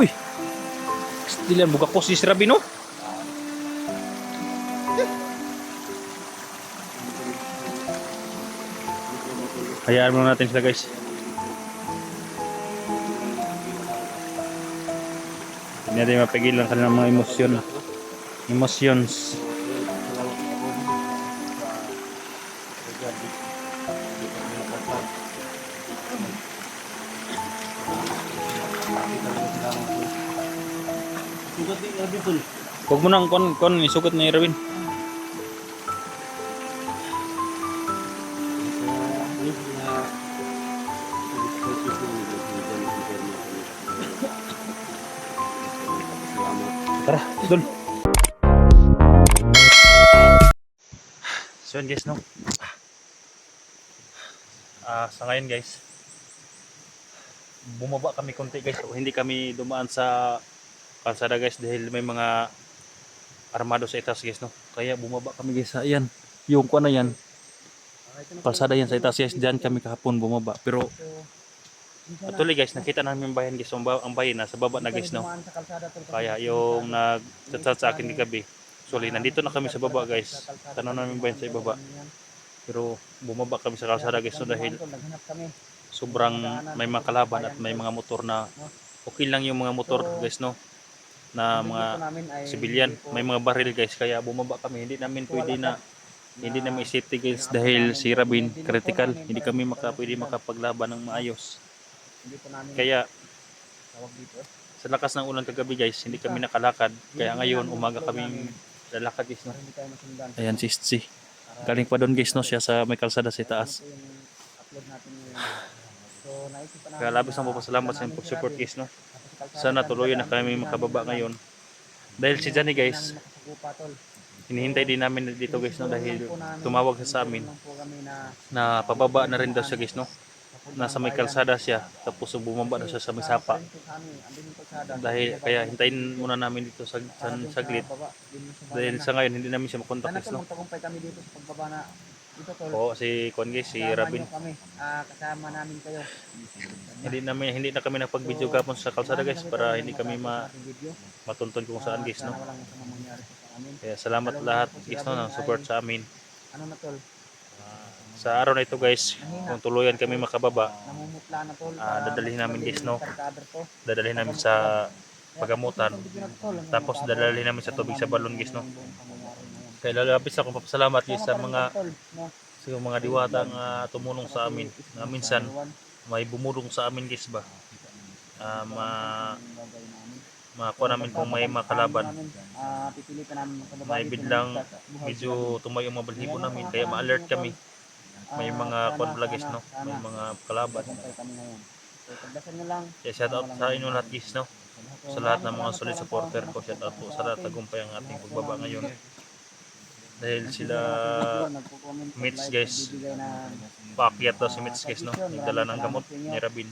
Uy, stilan buka ko si Rabin, no? Hayaan muna natin sila, guys. Hindi natin mapigilan kanilang mga emosyon. Emotions. Huwag mo nang kon isugot ni Erwin. Tara, dun. So yun guys, no? Sa ngayon guys, bumaba kami konti guys. Hindi kami dumaan sa kalsada guys dahil may mga armado sa itaas guys, no? Kaya bumaba kami guys sa yan. Yung kuha na yan, kalsada yan sa itaas guys. Diyan kami kahapon bumaba. Pero actually guys, nakita namin yung bayan guys. Ang bayan nasa baba na guys, no? Kaya yung nag-chat sa akin gabi. Actually, nandito na kami sa baba guys. Tanaw namin yung bayan sa ibaba. Pero bumaba kami sa kalsada guys, no? Dahil sobrang may mga kalaban at may mga motor na okay lang yung mga motor guys, no? Na mga civilian, may mga baril guys, kaya bumaba kami. Hindi namin safety guys dahil si Rabin critical, hindi kami pwede makapaglaban ng maayos. Kaya sa lakas ng ulan kagabi guys, hindi kami nakalakad, kaya ngayon umaga kami lalakad guys, no? Ayan si Stsi, galing pa doon guys, no? Siya sa may kalsada sa taas. Kaya labis ang papasalamat sa inyong support guys, no? Sana tuloy na kami makababa ngayon. Dahil si Johnny guys, hinihintay din namin dito guys, no? Dahil tumawag sa amin na pababa na rin daw siya guys, no? Nasa may kalsada siya, tapos bumaba na siya sa may sapa. Dahil kaya hintayin muna namin dito saglit. Dahil sa ngayon hindi namin siya makontak guys, no? Oo, si Kwan guys, si Rabin. Kasama namin kayo. Hindi na kami napag-video kapon sa kalsada guys para hindi kami matuntun kung saan guys, no? Kaya salamat lahat guys, no, ng support sa amin. Ano na tol? Sa araw na ito guys, kung tuluyan kami makababa, Namumutla na tol. dadalhin namin guys, no? Dadalhin namin sa pagamutan. Tapos dadalhin namin sa tubig sa balon guys, no? Kaya lalapis akong papasalamat guys sa mga diwata nga tumulong sa amin. Na minsan may bumulong sa amin guys ba. Makuha namin kung may makalaban. May biglang medyo tumayo ang mga balhibo namin, kaya ma-alert kami. May mga conflags, no? May mga kalaban. Kaya shout out sa inyo lahat guys, no? Sa lahat ng mga solid supporter ko, shout out po sa lahat tagumpay ang ating pagbaba ngayon. Dahil sila Mitch guys, paakyat daw si Mitch guys, no? Nagdala ng gamot ni Rabin.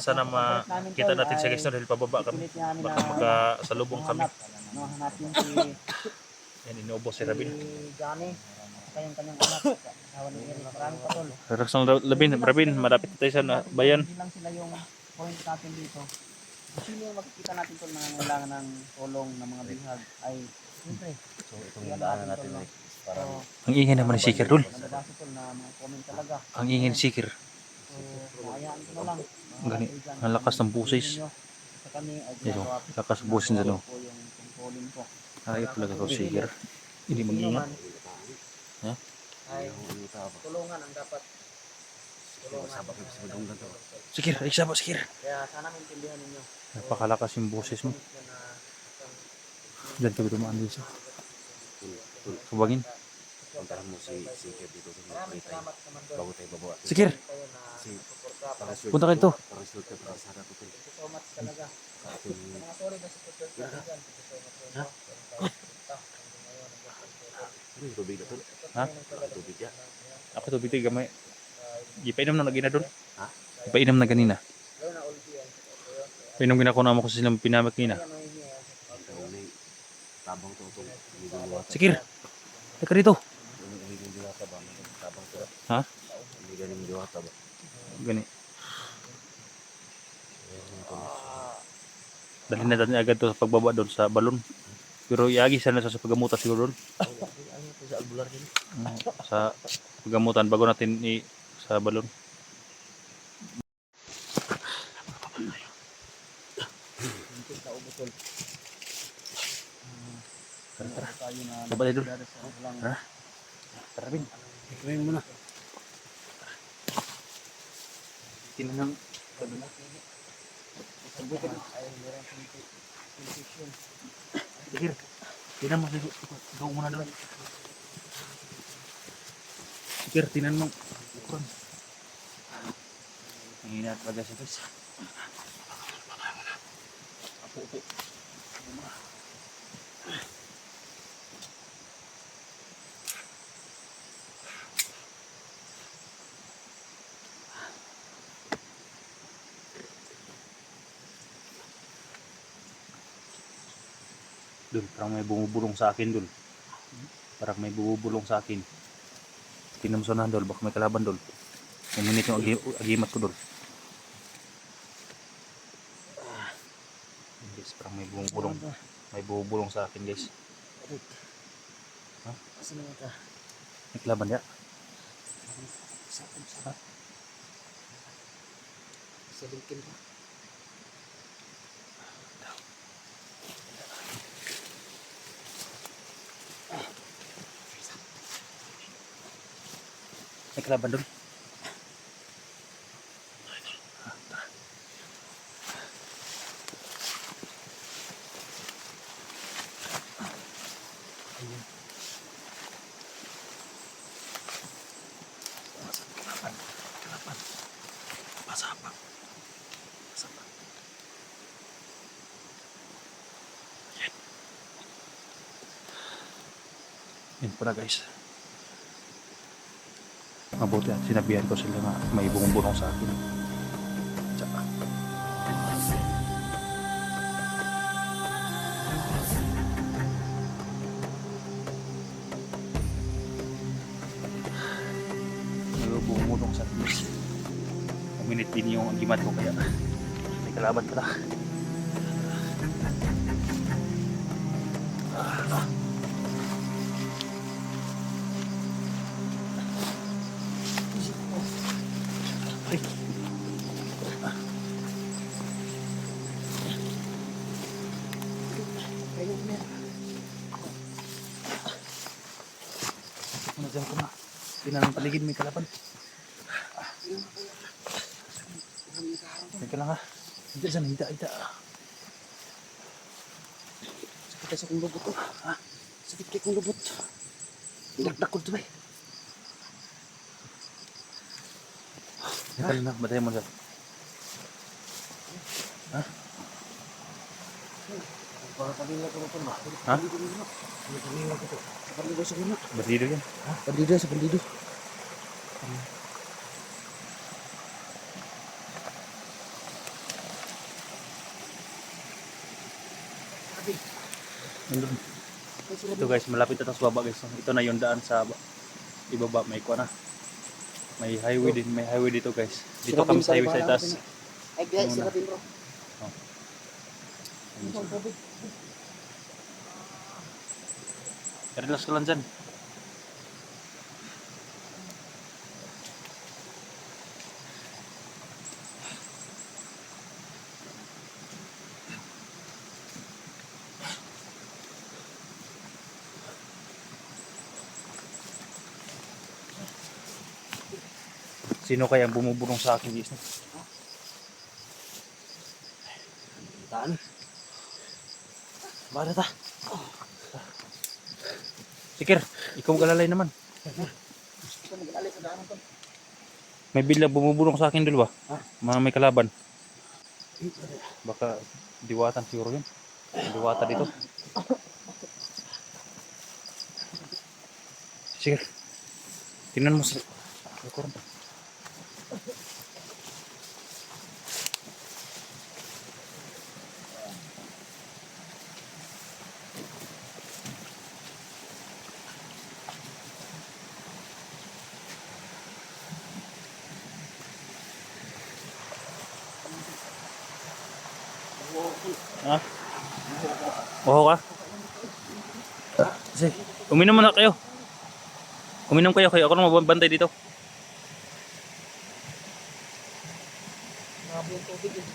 Sana makita natin siya guys, no? Dahil pababa kami, baka magkasalubong kami. Yan, inuubos si Rabin. Relax lang Rabin, malapit tayo sa bayan. Hindi lang sila yung point natin dito. Sino yung makikita natin tol na nangangailangan ng tulong ng mga bihag ay siyempre. So itong daanan natin para ang ingay naman ni Sikir dul. nababasa tol na mga comment talaga. Ang ingay ni Sikir. So hayaan ko na lang. Gani, ang lakas ng busis. Sa kami ay Ito, lakas ng busis nito. po yung tungkulin ko. Ayop talaga ko Sikir. Hindi mag-ingat. Ha? Ay tulungan ang dapat Sikir, ay sabak Sikir. kaya sana maintindihan ninyo. Napakalakas yung busis mo. Diyan kami dumaan dito. Kabagin. Puntahan mo si Sikir dito sa Taytay bago tayo babawa. Sikir, punta kayo to. Para-result ka para sana ko. Thank you so much talaga. Mga sorry na support ka dyan. Ha? Ano yung tubig na to? Ha? Tubig ya? Ako to bitig gamay. Ipainom na gina doon. Ha? Ipainom na ganina. Painom gina ko na mo kasi silang pinamak nina. Ikaw na tabang to itong Sikir, teka dito. tabang to. Ha? Hindi galing diwata ba? Gani. Dalhin na natin agad to sa pagbaba doon sa balon. Pero iagi sana sa paggamutan siguro doon. Ano to sa albular din? Sa paggamutan bago natin sa balon. Hintik na ubutol. Tara. Tayo na Baba tayo doon. nagdadasal lang. Tara. Tara Bin. Ikunin mo na. Tinan ng Isang buwan ay meron sensation. Sige. Tinan mo ikaw muna doon. Sige, tinan mo. Ang hina talaga siya guys. Apo. Dun, parang may bumubulong sa akin dun. Parang may bumubulong sa akin. Tinamsonan dol, baka may kalaban dol. Uminit yung agimat ko dol. Guys, parang may bumubulong. May bumubulong sa akin guys. Ha? Asa na ka? May kalaban ya? Sa lingkin pa. May kalaban dol. Pasapang. Yan pala guys. Mabuti at sinabihan ko sila na may bumubulong sa akin. Tsaka. May bumubulong sa akin. Uminit din yung agimat ko kaya may kalaban pala. Ano dyan ko na? Pinanong paligid may kalaban. Teka lang ha. Hindi dyan, hindi. Sakit sa kong lubot to. Ha? Sakit kay kong lubot. Dinakdak ko ito eh. Teka lang ha, batayin mo dyan. Ha? Para kanila ko ito ba? Ha? Kanila ko ito. Sa pandido sa guna. Bandido yan. Ha? Pandido sa pandido. Nandun. Ito guys, malapit na sa baba guys. Ito na yung daan sa ibaba. May kuha na. May highway dito guys. Dito kami sa highway sa itaas. Ay, kaya Muna. sirapin bro. Relax ka lang dyan. Sino kaya ang bumubulong sa akin guys? Taan. Bada ta. Sikir, ikaw galalay naman. Ito mag-alay sa daanan to. May bigla bumubulong sa akin dalawa. Mga may kalaban. Baka diwatan siguro yun. Diwata dito. Sige. Tingnan mo sa likuran. Ha? Oo ka? Kasi, uminom muna kayo. Uminom kayo. Ako na mabantay dito. Grabe yung tubig eh.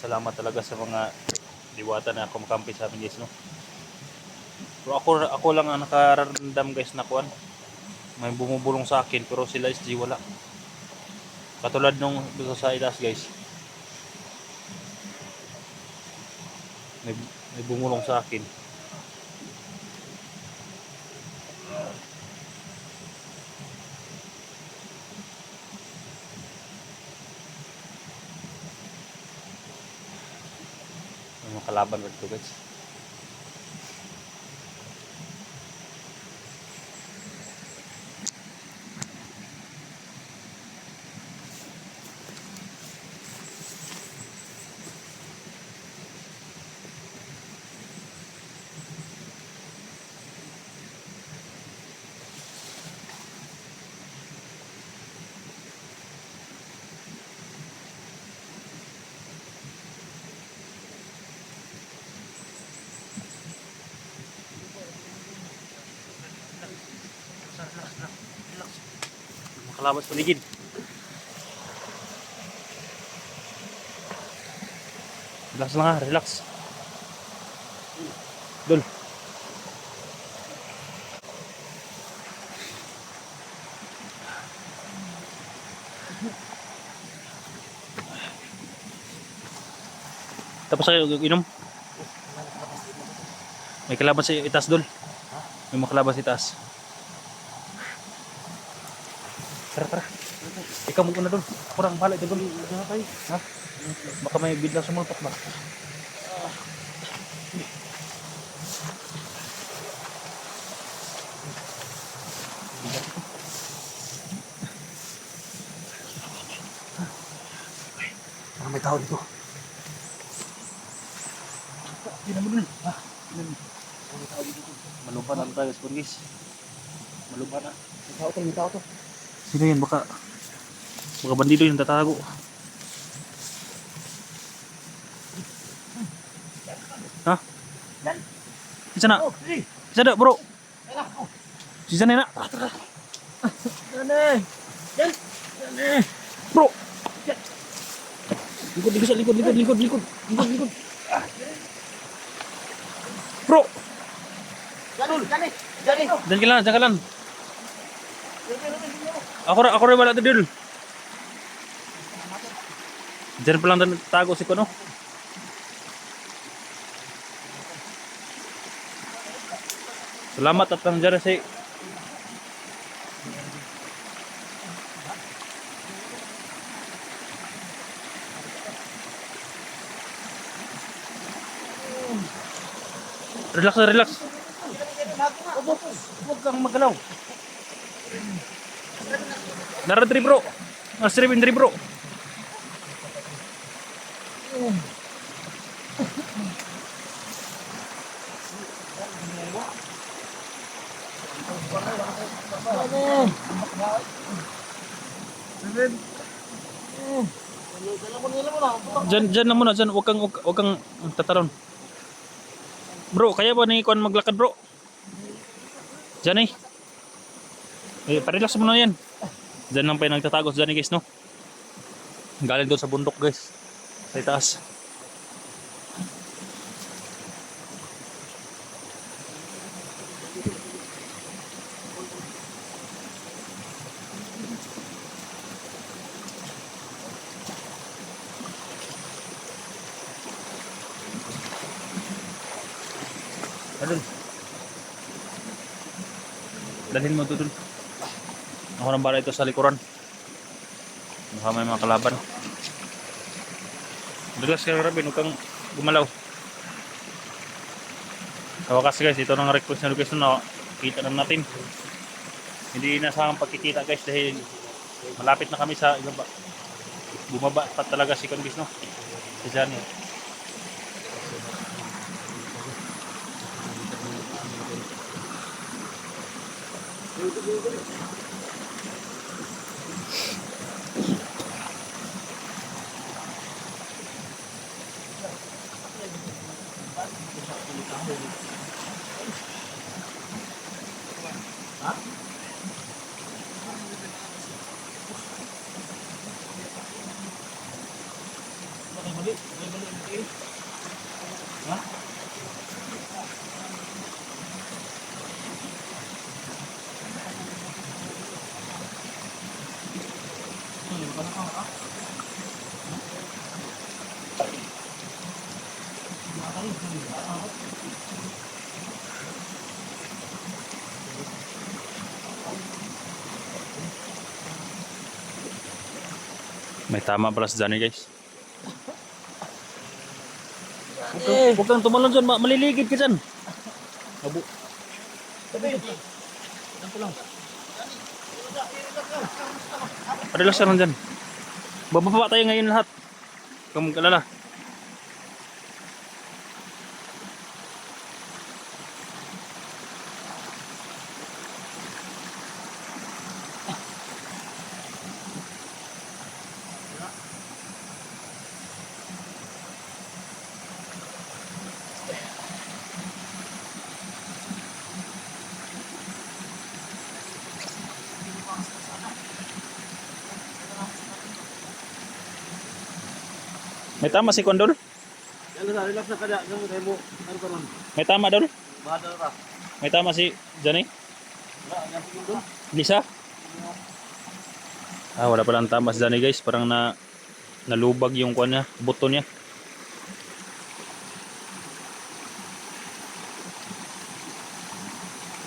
Salamat talaga sa mga diwata na kumakampi sa amin guys, no? Pero ako lang ang nakaramdam guys na kuan. May bumubulong sa akin pero sila is di wala. Katulad nung dito sa itas guys. May bumulong sa akin. May mga kalaban ba dito guys? Makalaban sa paligid. Relax lang ha, relax. Dol. Tapos kayo inom? May kalaban sa itaas dol. May makalaban sa itaas. Tara. Ikaw muna dol. Kurang balik dol. Ha? Baka may biglang sumulpot ba? Parang may tao dito. Hindi mo dun. Ha? Malupan ang tayo sa guys. Malupan na. May tao to. Sino yan? Baka bandido yung tatago. Ha? Isa na. Isa na bro. Isa na na. Bro. Likod. Bro. Jangan ka lang. Ako rin wala dito. Diyan pa lang tago si Kono. Salamat at ang dyan si Relax. Huwag kang magalaw. Naradri bro. Nasribin dri bro. Diyan na muna, diyan. Huwag kang tatalon. Bro, kaya ba ni kuan maglakad bro? Diyan eh. Pa-relax muna yan. Diyan lang pa yung nagtatago dyan guys, no? Galing doon sa bundok guys. Sa itaas. Adun. Dalhin mo ito dun. Ako nang bala ito sa likuran. Baka may mga kalaban. Relax ka Robin, huwag kang gumalaw. Sa wakas guys, ito nang request na location na kita na natin. Hindi na sa pagkikita guys dahil malapit na kami sa ibaba. bumaba pa talaga si Convis, no? Si Johnny. May tama pala si Johnny, guys. Huwag kang tumalon dyan, maliligid ka dyan. Abo. Relax lang dyan. Bababa tayo ngayon lahat. Huwag kang mag-alala. May tama si Kondol? Relax na kada. Ano tayo mo? Ano pa ron? May tama, Dol? Bahadal ra. May tama si Johnny? Wala, ang sige doon. Lisa? Ah, wala palang tama si Johnny, guys. Parang nalubag yung kuwan niya, buto niya.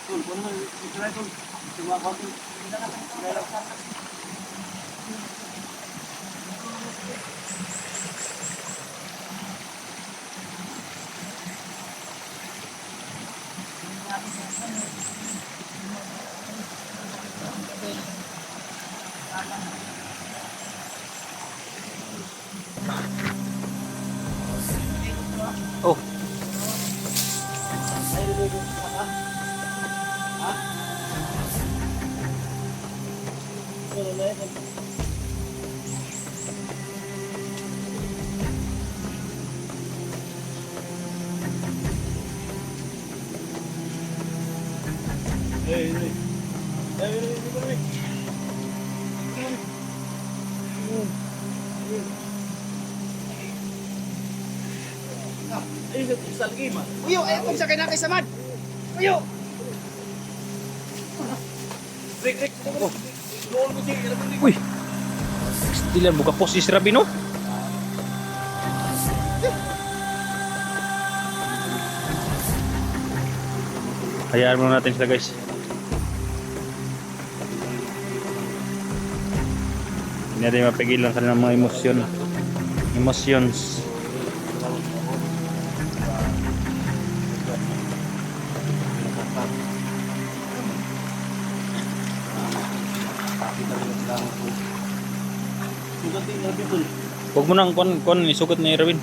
Tol, kuno mo i-try tol. Sige ako tol. Oh, Uyo, ayaw kong sakay na kay Samad. Uyo. uy. Stilan buka po si Rabino. Hayaan muna natin sila, guys. Hindi natin mapigilan kanilang mga emosyon. Emotions. Huwag mo nang kon isugot ni Erwin.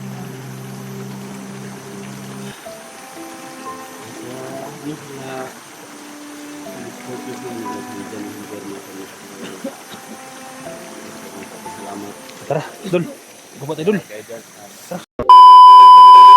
Tara, Dul. Gubat tayo, Dul. Tara.